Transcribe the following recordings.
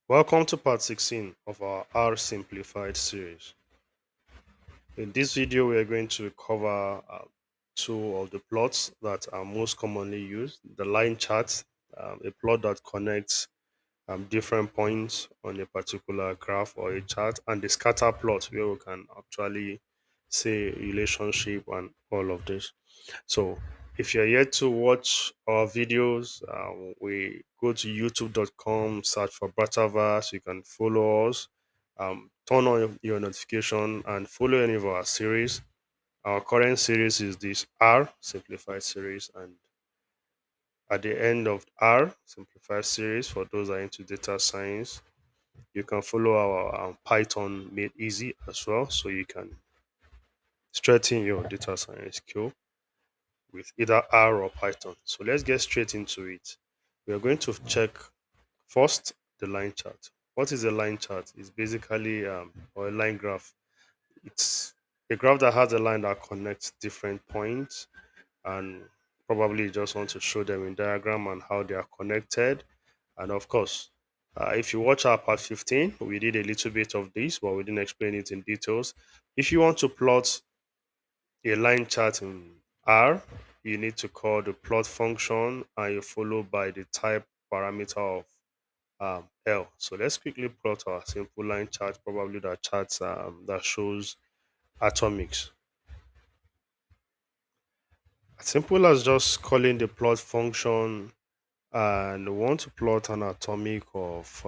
Welcome to part 16 of our R Simplified series. In this video, we are going to cover two of the plots that are most commonly used. The line chart, a plot that connects different points on a particular graph or a chart, and the scatter plot where we can actually say relationship and all of this. So if you're yet to watch our videos, we go to youtube.com, search for Brataverse. You can follow us, turn on your notification, and follow any of our series. Our current series is this R Simplified series, and at the end of R Simplified series, for those that are into data science, you can follow our Python made easy as well, so you can strengthen your data science skill with either R or Python. So let's get straight into it. We are going to check first the line chart. What is a line chart? It's basically or a line graph. It's a graph that has a line that connects different points, and probably you just want to show them in diagram and how they are connected. And of course, if you watch our part 15, we did a little bit of this, but we didn't explain it in details. If you want to plot a line chart in R, you need to call the plot function and you follow by the type parameter of L. So let's quickly plot our simple line chart, probably that chart that shows atomics. As simple as just calling the plot function, and we want to plot an atomic of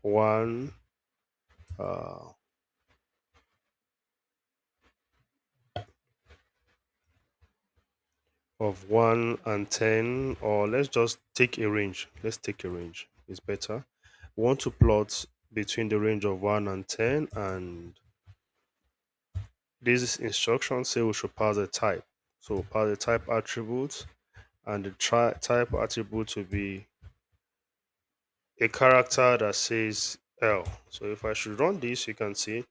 one uh, of 1 and 10, or let's just take a range. Let's take a range, it's better. We want to plot between the range of 1 and 10, and this instruction say we should pass a type. So we'll pass the type attribute, and the type attribute will be a character that says L. So if I should run this, you can see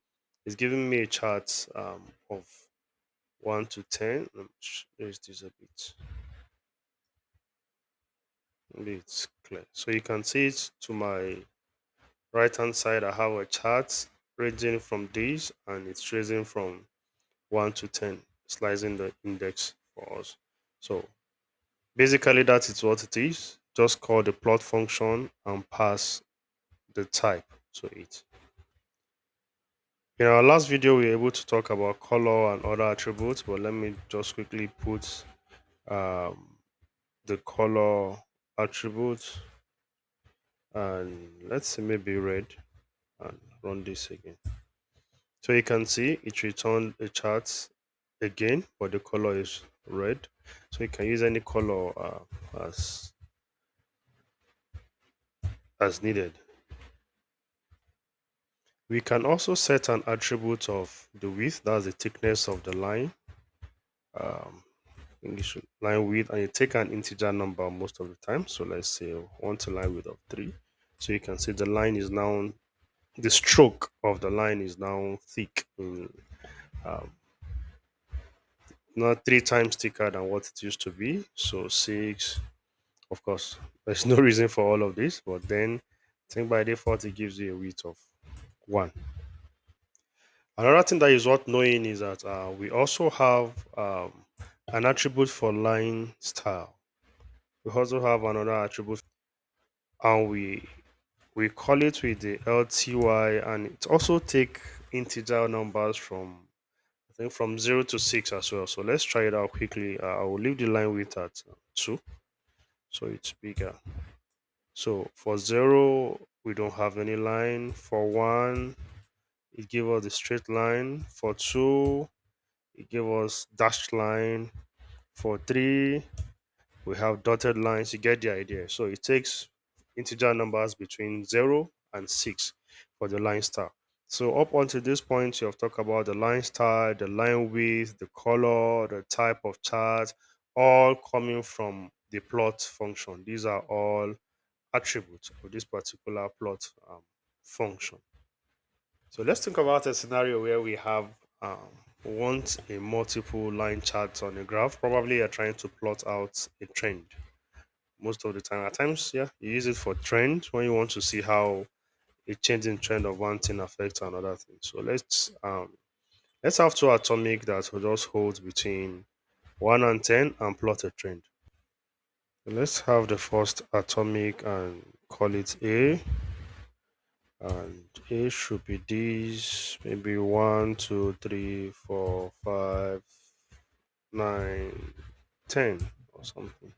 it's giving me a chart of 1 to 10. Let me raise this a bit. Maybe it's clear. So you can see it to my right hand side. I have a chart ranging from this, and it's ranging from 1 to 10, slicing the index for us. So basically, that is what it is. Just call the plot function and pass the type to it. In our last video, we were able to talk about color and other attributes, but let me just quickly put um, the color attribute, and let's say maybe red, and run this again. So you can see it returned a chart again, but the color is red. So you can use any color as needed. We can also set an attribute of the width, that's the thickness of the line, um, English line width, and you take an integer number most of the time. So let's say I want a line width of 3. So you can see the line is now, the stroke of the line is now thick, um, not 3 times thicker than what it used to be. So 6, of course, there's no reason for all of this, but then I think by default it gives you a width of 1. Another thing that is worth knowing is that we also have an attribute for line style. We also have another attribute, and we call it with the LTY, and it also take integer numbers from, I think, from 0 to 6 as well. So let's try it out quickly. I will leave the line width at 2, so it's bigger. So for 0, we don't have any line. For 1, it gave us the straight line. For 2, it gave us dashed line. For 3, we have dotted lines. You get the idea. So it takes integer numbers between 0 and 6 for the line style. So up until this point, you have talked about the line style, the line width, the color, the type of chart, all coming from the plot function. These are all attributes of this particular plot function. So let's think about a scenario where we have want a multiple line chart on a graph. Probably you're trying to plot out a trend most of the time. At times, yeah, you use it for trend when you want to see how a changing trend of one thing affects another thing. So let's have two atomic that will just hold between 1 and 10 and plot a trend. So let's have the first atomic and call it A. And A should be this, maybe 1, 2, 3, 4, 5, 9, 10 or something.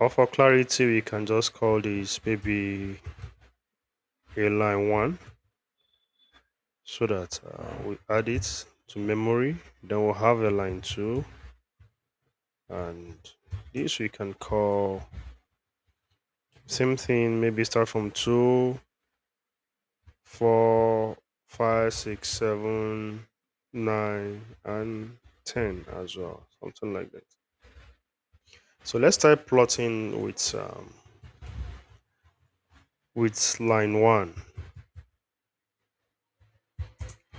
Or for clarity, we can just call this maybe a line 1 so that we add it to memory. Then we'll have a line 2, and this we can call same thing, maybe start from 2, 4, 5, 6, 7, 9, and 10 as well, something like that. So let's start plotting with line 1.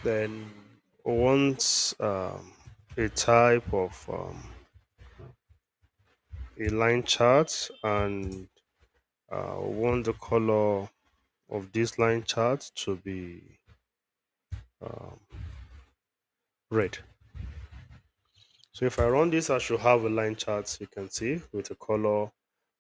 Then once a type of a line chart, and want the color of this line chart to be um, red. So if I run this, I should have a line chart, you can see, with a color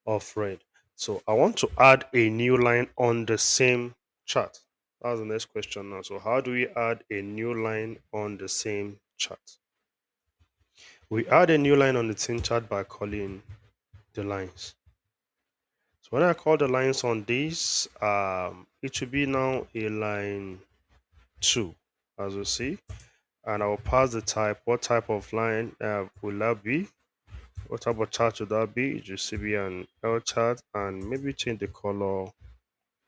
of red. So I want to add a new line on the same chart. That's the next question now. So how do we add a new line on the same chart? We add a new line on the same chart by calling the lines. So when I call the lines on this, it should be now a line 2, as you see. And I'll pass the type. What type of line will that be? What type of chart should that be? It should be an L chart, and maybe change the color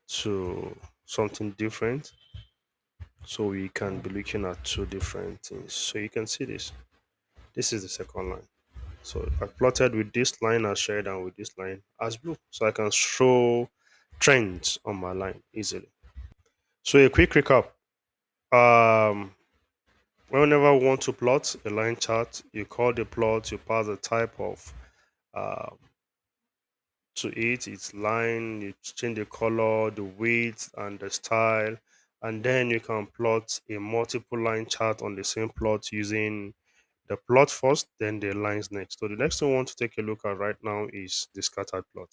to something different so we can be looking at two different things. So you can see this. This is the second line. So I plotted with this line as red and with this line as blue. So I can show trends on my line easily. So a quick recap. Um, Whenever we want to plot a line chart, you call the plot, you pass the type of um, to it, its line, you change the color, the width, and the style, and then you can plot a multiple line chart on the same plot using the plot first, then the lines next. So the next thing we want to take a look at right now is the scattered plot.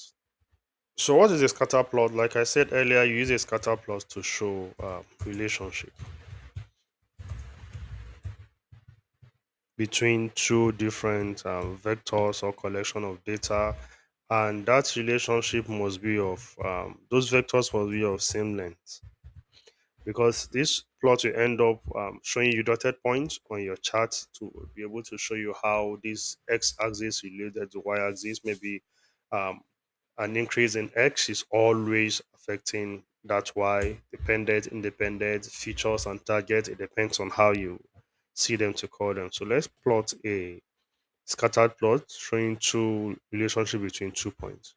So what is a scatter plot? Like I said earlier, you use a scatter plot to show relationship between two different vectors or collection of data, and that relationship must be of those vectors must be of same length, because this plot will end up showing you dotted points on your chart to be able to show you how this x-axis related to y-axis. Maybe um, an increase in x is always affecting that y, dependent, independent features and target. It depends on how you see them to call them. So let's plot a scattered plot showing two relationship between 2 points.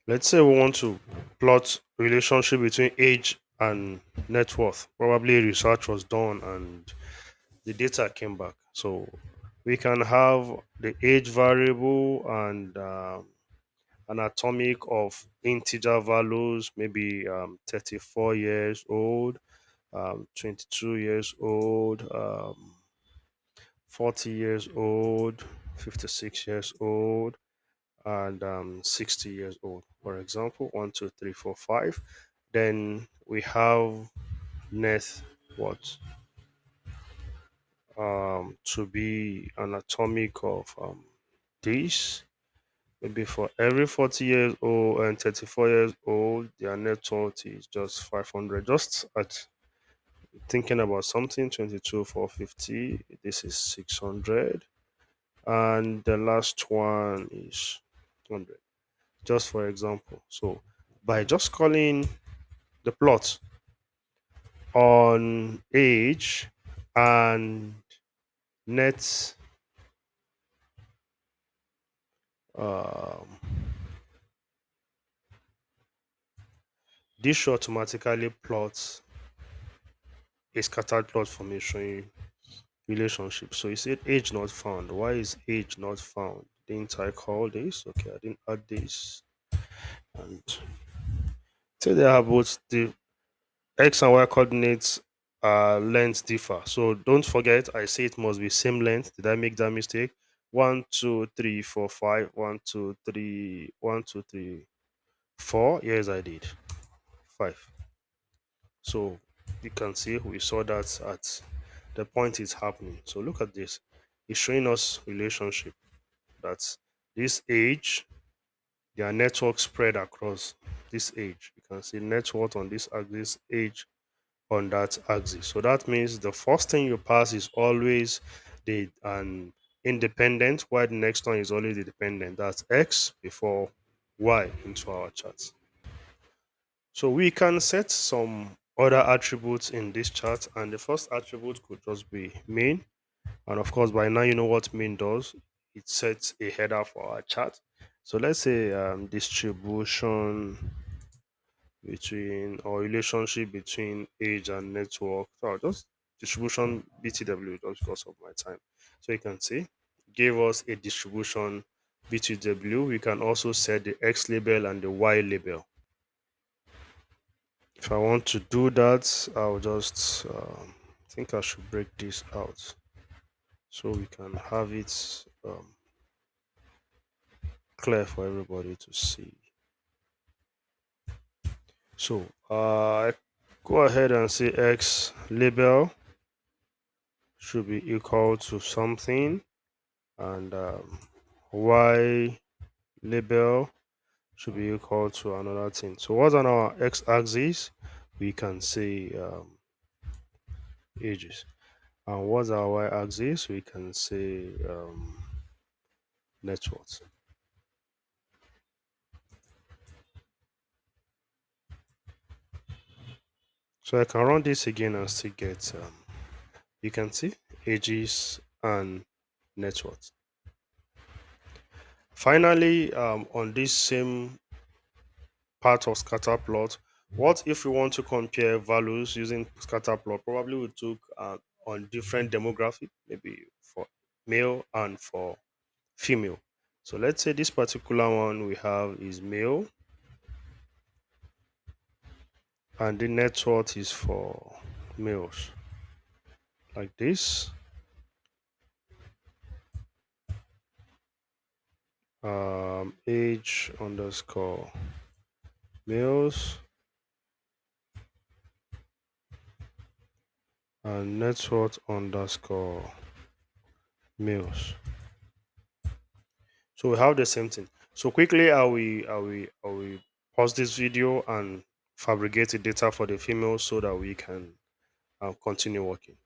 Let's say we want to plot relationship between age and net worth. Probably research was done and the data came back. So we can have the age variable and an atomic of integer values, maybe 34 years old, 22 years old, 40 years old, 56 years old, and 60 years old. For example, 1, 2, 3, 4, 5. Then we have net what to be an atomic of this. Maybe for every 40 years old and 34 years old, their net worth is just 500. Just at thinking about something, 22 for 50, this is 600. And the last one is 100, just for example. So by just calling the plot on age and net um, this should automatically plot a scattered plot for me showing relationship. So you said age not found. Why is age not found? Didn't I call this? Okay, I didn't add this. And say they have both the x and y coordinates lengths differ. So don't forget, I say it must be same length. Did I make that mistake? 1, 2, 3, 4, 5. 1, 2, 3, 1, 2, 3, 4. Yes, I did. 5. So you can see we saw that at the point it's happening. So look at this. It's showing us relationship that this age, their network spread across this age. You can see network on this axis, age on that axis. So that means the first thing you pass is always the an independent, while the next one is always the dependent. That's x before y into our chart. So we can set some other attributes in this chart, and the first attribute could just be mean. And of course, by now you know what mean does. It sets a header for our chart. So let's say distribution between or relationship between age and network. So just distribution BTW just because of my time. So you can see gave us a distribution BTW. We can also set the X label and the Y label. If I want to do that, I'll just think I should break this out so we can have it clear for everybody to see. So go ahead and say X label should be equal to something, and Y label should be equal to another thing. So what's on our X axis? We can say ages. And what's our Y axis? We can say networks. So I can run this again and still get, you can see ages and networks. Finally, on this same part of scatter plot, what if we want to compare values using scatter plot? Probably we took on different demographic, maybe for male and for female. So let's say this particular one we have is male, and the net worth is for males, like this. Age underscore males and net worth underscore males. So we have the same thing. So quickly, I will pause this video and fabricate the data for the females so that we can continue working.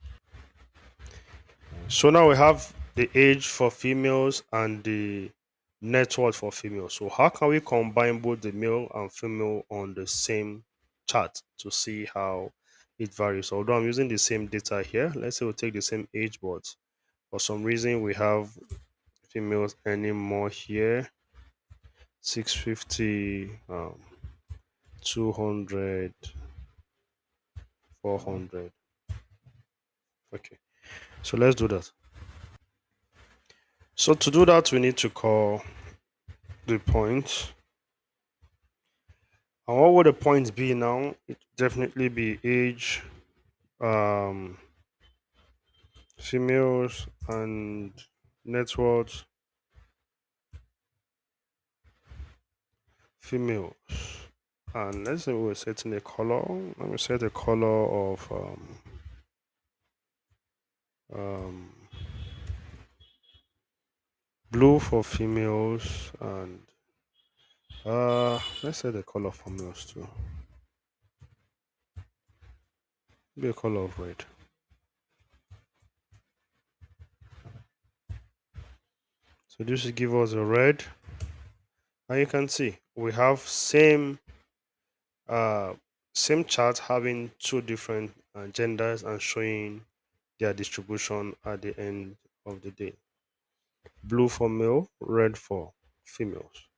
So now we have the age for females and the net worth for females. So how can we combine both the male and female on the same chart to see how it varies? Although I'm using the same data here, let's say we'll take the same age, but for some reason we have females earning more here, 650, 200, 400. Okay, so let's do that. So to do that, we need to call the point. And what would the points be now? It definitely be age, um, females, and net worth females. And let's say we're setting a color. Let me set a color of um, blue for females, and let's set the color for males too. Be a color of red. So this will give us a red, and you can see we have uh, same chart having two different genders and showing their distribution at the end of the day. Blue for male, red for females.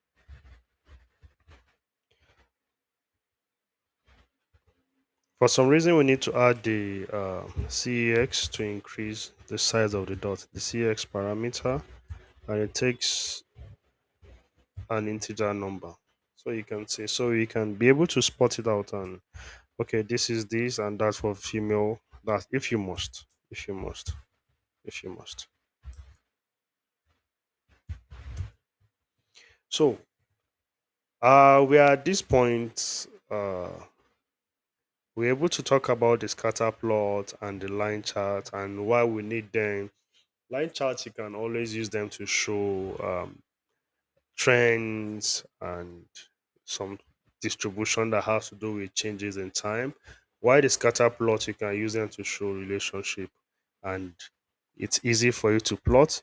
For some reason, we need to add the CEX to increase the size of the dot, the CEX parameter, and it takes an integer number. So you can see, so you can be able to spot it out and okay, this is this and that's for female. That if you must, if you must, if you must. So we are at this point. We're able to talk about the scatter plot and the line chart and why we need them. Line charts, you can always use them to show trends and some distribution that has to do with changes in time. While the scatter plot, you can use them to show relationship, and it's easy for you to plot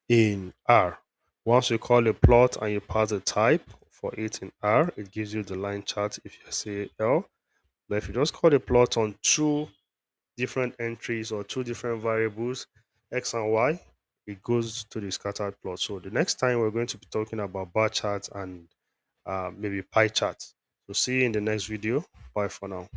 in R. Once you call a plot and you pass a type for it in R, it gives you the line chart if you say L. But if you just call the plot on two different entries or two different variables, X and Y, it goes to the scattered plot. So the next time we're going to be talking about bar charts and maybe pie charts. So see you in the next video. Bye for now.